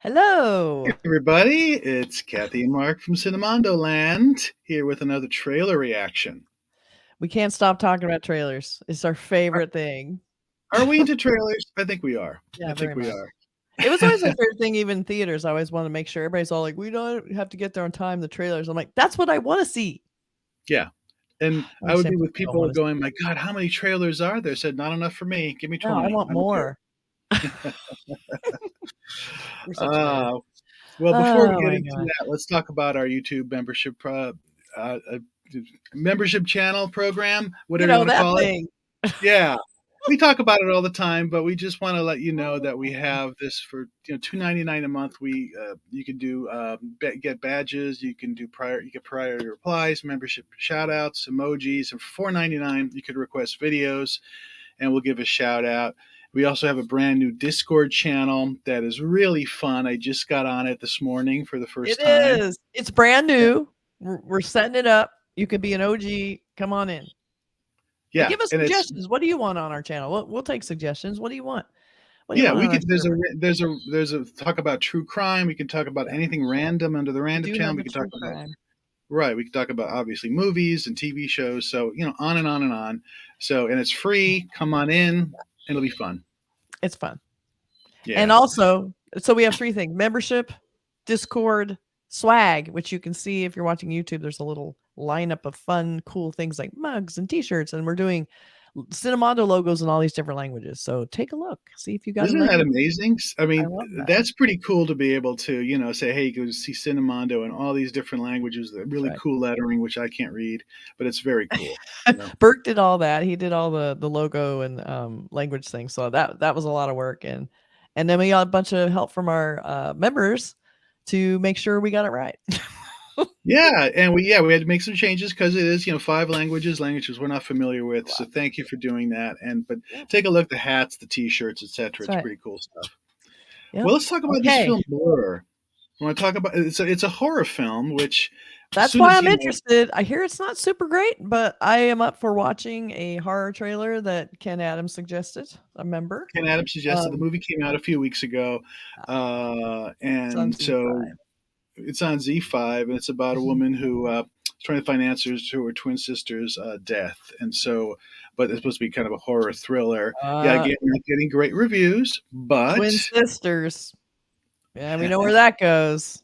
Hello. Hey everybody, it's Kathy and Mark from Cinemondo Land here with another trailer reaction. We can't stop talking about trailers. It's our Are, favorite thing. are we into trailers? I think we are. I Yeah, think very we much. are. It was always my favorite thing, even in theaters. I always want to make sure everybody's all like, we don't have to get there on time. The trailers. I'm like, that's what I want to see. Yeah. And I I would understand be with people don't people want to see. going, my God, how many trailers are there? I said, not enough for me. Give me No, I 20. want I don't care. more. We're such nerds. Uh, well, before we Oh get my into gosh. that, let's talk about our YouTube uh, membership channel program, You whatever you know want to that call it. thing. Yeah. We talk about it all the time, but we just want to let you know that we have this for $2.99 a month. We you can do get badges, you can do priority replies, membership shout outs, emojis, and for $4.99 you could request videos and we'll give a shout out. We also have a brand new Discord channel that is really fun. I just got on it this morning for the It first time. is. It's brand new. We're setting it up. You can be an OG. Come on in. And Yeah, give us and it's suggestions. What do you want on our channel? We'll take suggestions. What do you want? What do you yeah, want we on our could. server? There's a talk about true crime. We can talk about Yeah, anything random under the we random do channel. have We the can talk true about crime. right. We can talk about obviously movies and TV shows. So on and on and on. So and it's free. Come on in. It'll be fun. It's fun. And Yeah. also, so we have 3 things: membership, Discord, swag, which you can see if you're watching YouTube. There's a little lineup of fun, cool things like mugs and t-shirts, and we're doing Cinemondo logos in all these different languages. So take a look, see if you got a Isn't that language. amazing? I I mean, love that. that's pretty cool to be able to, say, hey, go see Cinemondo in all these different languages, the That's really right. cool lettering, which I can't read, but it's very cool. Burke did all that. He did all the logo and language things. So that was a lot of work, and then we got a bunch of help from our members to make sure we got it right. Yeah, and we had to make some changes because it is 5 languages we're not familiar with. So Wow. thank you for doing that. And but Yep, take a look at the hats, the T-shirts, etc. that's It's right. pretty cool stuff. Yep. Well, let's talk about this Okay. film Blur. I want to talk about it's a horror film, which as That's soon why as I'm interested. I hear it's not super great, but I am up for watching a horror trailer that Ken Adams suggested, a member. Ken Adams suggested, the Um, movie came out a few weeks ago, it's on and so Z5. it's on Z5, and it's about a Mhm. woman who is trying to find answers to her twin sister's death. And so, but it's supposed to be kind of a horror thriller. Yeah, Uh, again, not getting great reviews, but Twin sisters. Yeah, we know where that goes.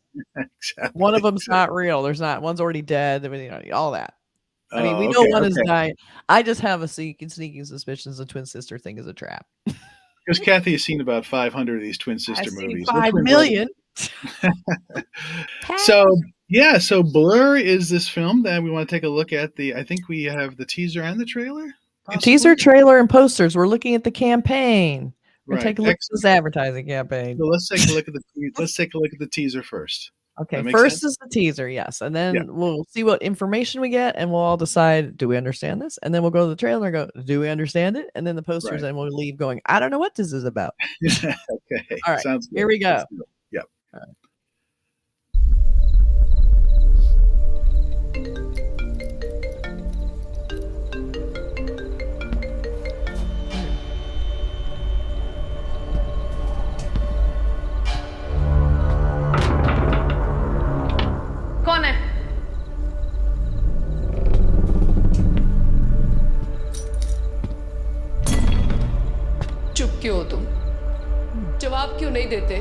One of exactly. them's not real. There's not. One's already dead. I mean, all that. I mean, we Oh, know okay, one is okay. dying. I just have a sneaking suspicions the twin sister thing is a trap. Because Kathy has seen about 500 of these twin I've sister seen movies or twin brothers. 5,000,000. So yeah, so Blur is this film that we want to take a look at. I think we have the teaser and the trailer, Teaser, possibly. trailer, and posters. We're looking at the campaign. We're gonna Right, take a look at this excellent. advertising campaign. So let's take a look at the teaser first. Okay, That makes first sense. is the teaser, yes, and Yeah. then we'll see what information we get, and we'll all decide, do we understand this? And then we'll go to the trailer and go, do we understand it? And then the posters, Right. and we'll leave going, I don't know what this is about. Okay. All right, Sounds here good. we Let's go. do it. Yep. All right. कौन है चुप क्यों हो तुम जवाब क्यों नहीं देते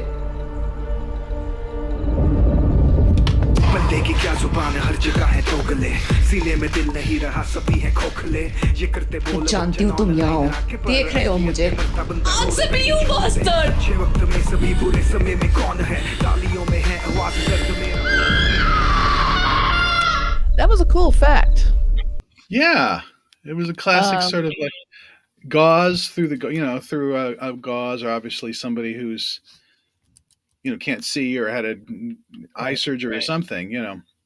बंदे की क्या जुबान है हर जगह है दोगले सीने में दिल नहीं रहा सभी है खोखले ये करते बोल जानती हूँ तुम यहाँ हो देख रहे हो मुझे आंसर मी यू बास्टर्ड ये वक्त में सभी बुरे समय में कौन है तालियों में है आवाज दर्द में That was a cool effect. Yeah. It was a classic Um, sort of like gauze through through a gauze, or obviously somebody who's can't see or had a eye right. surgery or something.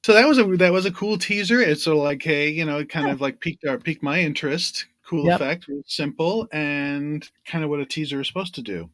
So that was a cool teaser. It's sort of like, hey, it kind Yeah. of like piqued my interest. Cool Yep. effect, really simple, and kind of what a teaser is supposed to do.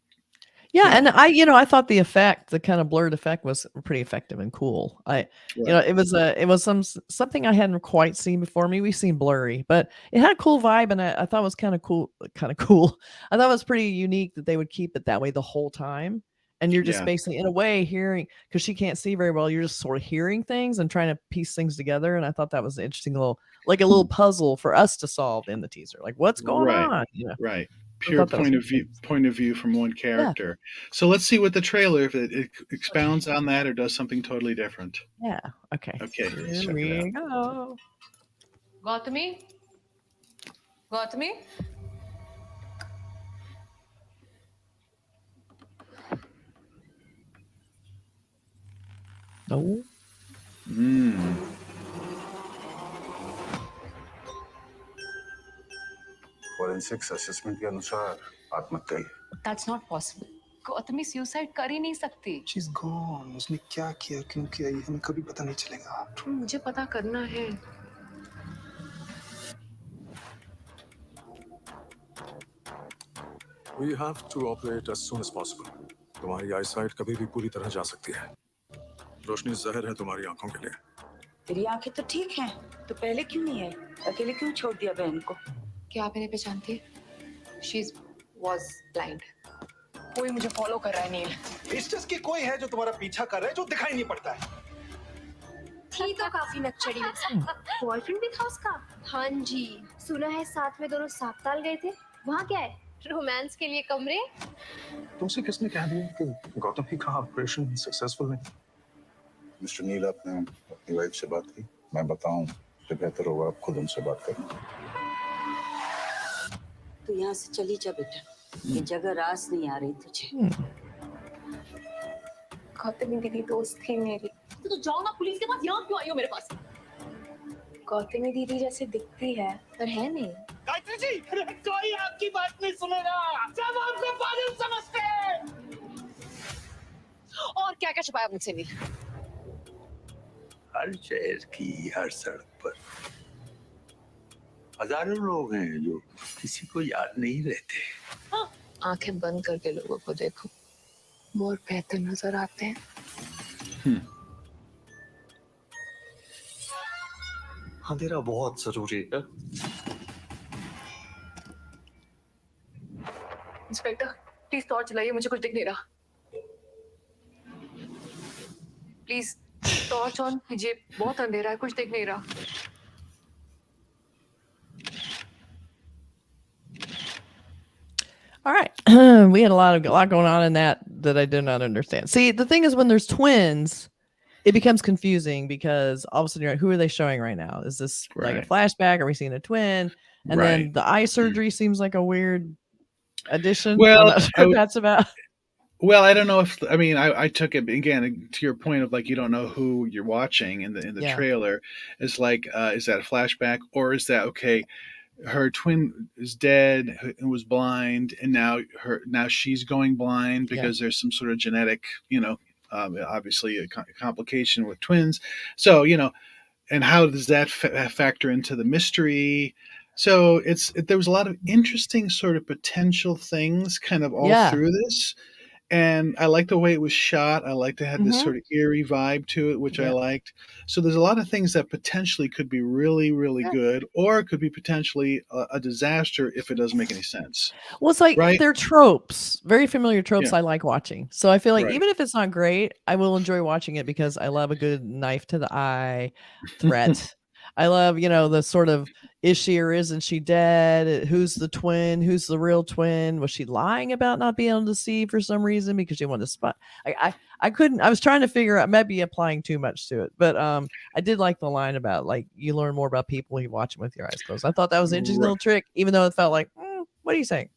Yeah, You and know, I thought the effect, the kind of blurred effect, was pretty effective and cool. right. It was something I hadn't quite seen before. Me, we've seen blurry, but it had a cool vibe, and I thought it was kind of cool. Kind of cool. I thought it was pretty unique that they would keep it that way the whole time, and you're just Yeah. basically in a way hearing, because she can't see very well, you're just sort of hearing things and trying to piece things together. And I thought that was an interesting little, like a little puzzle for us to solve in the teaser, like what's going Right. on, Right. I Pure thought that was point of view from one yeah, character. So let's see what the trailer, if it expounds on that or does something totally different. yeah. Okay, Okay, let's here check it out. we go. Gautami? Gautami? No. Forensics assessment के अनुसार आत्महत्या ही है। That's not possible. Gautami suicide कर ही नहीं सकती। She's gone. उसने क्या किया क्यों किया ये हमें कभी पता नहीं चलेगा। तो मुझे पता करना है। We have to operate as soon as possible. तुम्हारी आईसाइट कभी भी पूरी तरह जा सकती है। रोशनी जहर है तुम्हारी आंखों के लिए। तेरी आंखें तो ठीक हैं, तो पहले क्यों नहीं है? अकेले क्यों छोड़ दिया बहन को? क्या आप इन्हें पहचानती है? She was blind. कोई मुझे फॉलो कर रहा है नील। इस चीज की कोई है जो तुम्हारा पीछा कर रहा है जो दिखाई नहीं पड़ता है। थी तो काफी नक्चड़ी बॉयफ्रेंड भी था उसका। हाँ जी, सुना है साथ में दोनों साप्ताल गए थे। वहाँ क्या है, रोमांस के लिए कमरे? तुमसे किसने कह दिया कि गौतम ही का ऑपरेशन सक्सेसफुल नहीं? मिस्टर नील, आपने अपनी वाइफ से बात की? मैं बताऊं तो बेहतर होगा आप खुद उनसे बात करें। तो यहाँ से चली जा बेटा, ये जगह रास नहीं आ रही तुझे। गौतमी दीदी दोस्त थी मेरी। तो जाओ ना पुलिस के पास, यहाँ क्यों आई हो मेरे पास? गौतमी दीदी जैसे दिखती है पर है नहीं। गायत्री जी, कोई आपकी बात नहीं सुनेगा, सब आपको पागल समझते हैं। और क्या क्या छुपाया मुझसे नील? हर शहर की हर सड़क पर हजारों लोग हैं जो किसी को याद नहीं रहते। आंखें बंद करके लोगों को देखो, मोर बेहतर नजर आते हैं। अंधेरा बहुत जरूरी है। इंस्पेक्टर, प्लीज टॉर्च जलाइए, मुझे कुछ दिख नहीं रहा। प्लीज टॉर्च ऑन कीजिए, बहुत अंधेरा है, कुछ दिख नहीं रहा। All right. We had a lot going on in that I did not understand. See, the thing is, when there's twins, it becomes confusing because all of a sudden you're like, who are they showing right now? Is this like a flashback? Are we seeing a twin? And then the eye surgery seems like a weird addition. Well, I'm not sure what that's about. Well, I don't know if I took it again to your point of like you don't know who you're watching in the trailer. Is like is that a flashback or is that okay? Her twin is dead and was blind, and now she's going blind because there's some sort of genetic, obviously a complication with twins. So and how does that factor into the mystery? So there was a lot of interesting sort of potential things kind of all through this. And I liked the way it was shot. I liked it had this sort of eerie vibe to it, which I liked. So there's a lot of things that potentially could be really, really good, or it could be potentially a disaster if it doesn't make any sense. Well, it's like they're tropes, very familiar tropes I like watching. So I feel like even if it's not great, I will enjoy watching it because I love a good knife to the eye threat. I love, the sort of, is she or isn't she dead? Who's the twin? Who's the real twin? Was she lying about not being able to see for some reason because she wanted to spot? I couldn't, I was trying to figure out, maybe applying too much to it, but I did like the line about like, you learn more about people when you watch them with your eyes closed. I thought that was an interesting little trick, even though it felt like, what are you saying?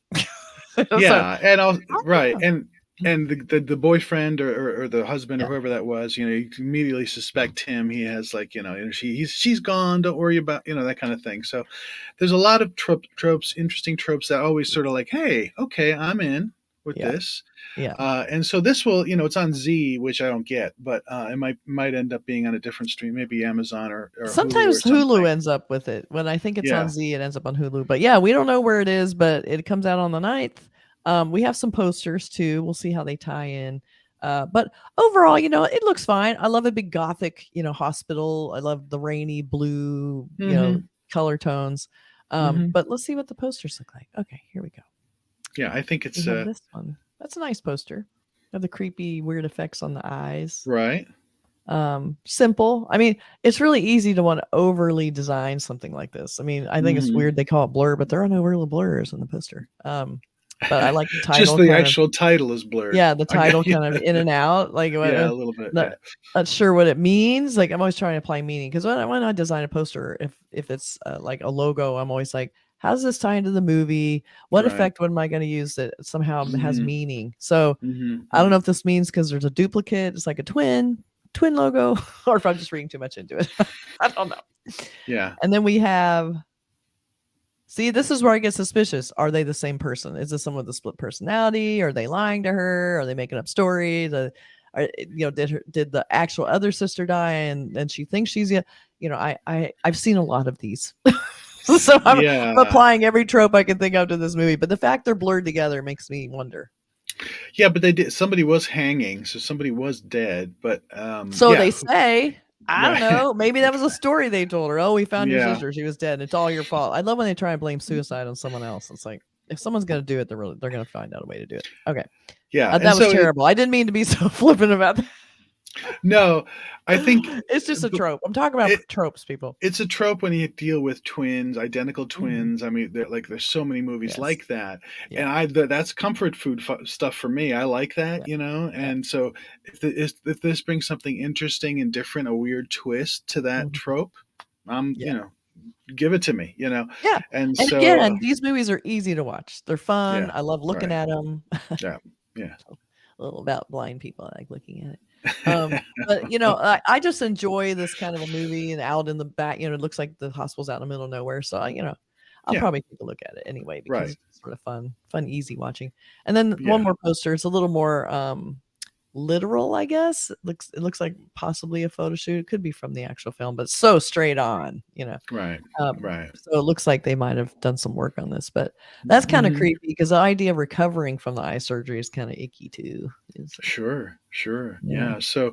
And the boyfriend or the husband or whoever that was, you immediately suspect him. He has like, she's gone. Don't worry about, that kind of thing. So there's a lot of tropes, interesting tropes that always sort of like, hey, okay, I'm in with this. Yeah. And so this will, it's on Z, which I don't get, but it might end up being on a different stream, maybe Amazon or sometimes Hulu ends up with it. When I think it's on Z, it ends up on Hulu. But yeah, we don't know where it is, but it comes out on the 9th. We have some posters too. We'll see how they tie in. But overall, it looks fine. I love a big gothic, hospital. I love the rainy blue, color tones. But let's see what the posters look like. Okay, here we go. Yeah, I think it's this one. That's a nice poster. Have the creepy, weird effects on the eyes. Right. Simple. I mean, it's really easy to want to overly design something like this. I mean, I think it's weird they call it Blurr, but there are no real blurs in the poster. But I like the title. Just the actual title is blurred. Yeah, the title kind of in and out. Like, yeah, a little bit. Not sure what it means. Like, I'm always trying to apply meaning because when I design a poster, if it's like a logo, I'm always like, how does this tie into the movie? What effect am I going to use that somehow has meaning? So I don't know if this means because there's a duplicate, it's like a twin logo, or if I'm just reading too much into it. I don't know. Yeah. And then we have. See, this is where I get suspicious. Are they the same person? Is this someone with a split personality? Are they lying to her? Are they making up stories? Did the actual other sister die and she thinks she's I've seen a lot of these. So I'm applying every trope I can think of to this movie. But the fact they're blurred together makes me wonder. Yeah, but somebody was hanging, so somebody was dead. But they say. I don't know. Maybe that was a story they told her. Oh, we found your sister. She was dead. It's all your fault. I love when they try and blame suicide on someone else. It's like, if someone's going to do it, they're going to find out a way to do it. Okay. Yeah. That was terrible. I didn't mean to be so flippant about that. No, I think it's just a trope. I'm talking about tropes, people. It's a trope when you deal with twins, identical twins. I mean, there's so many movies like that, and that's comfort food stuff for me. I like that, And so if this brings something interesting and different, a weird twist to that trope, give it to me, Yeah. And so again, these movies are easy to watch. They're fun. I love looking at them. Yeah. Yeah. A little about blind people. I like looking at it. But I just enjoy this kind of a movie, and out in the back, it looks like the hospital's out in the middle of nowhere. So I'll probably take a look at it anyway because it's sort of fun, easy watching. And then one more poster. It's a little more literal, I guess. It looks like possibly a photo shoot. It could be from the actual film, but so straight on, Right. So it looks like they might have done some work on this, but that's kind of creepy because the idea of recovering from the eye surgery is kind of icky too. Sure. Yeah. So,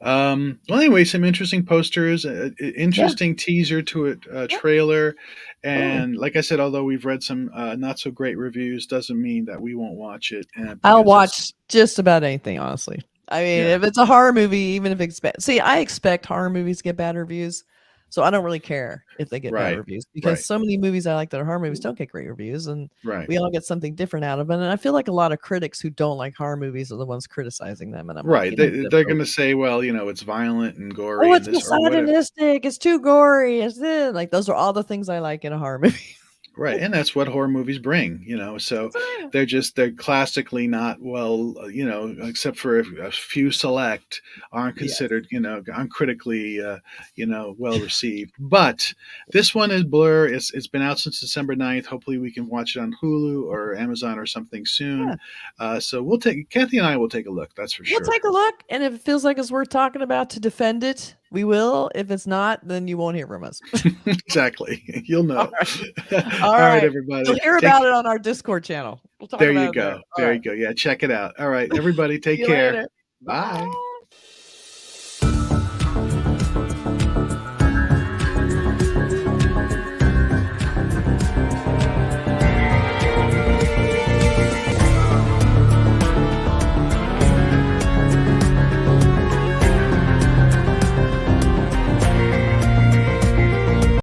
anyway, some interesting posters, interesting teaser to it, trailer. And like I said, although we've read some not so great reviews, doesn't mean that we won't watch it. I'll watch just about anything, honestly. I mean, if it's a horror movie, even if it's bad. See, I expect horror movies to get bad reviews. So I don't really care if they get bad reviews because so many movies I like that are horror movies don't get great reviews, and we all get something different out of it. And I feel like a lot of critics who don't like horror movies are the ones criticizing them. And I'm like, they're going to say, well, it's violent and gory. Oh, it's misogynistic. It's too gory. It's this. Like those are all the things I like in a horror movie. Right. And that's what horror movies bring, so they're classically not except for a few select aren't considered, aren't critically, well received. But this one is Blurr. It's been out since December 9th. Hopefully we can watch it on Hulu or Amazon or something soon. So Kathy and I will take a look. That's for sure. We'll take a look. And if it feels like it's worth talking about to defend it, we will. If it's not, then you won't hear from us. Exactly. You'll know. All right, everybody. You'll hear about it on our Discord channel. We'll talk there about you it go. there You go. Yeah, check it out. All right, everybody. Take care. Later. Bye.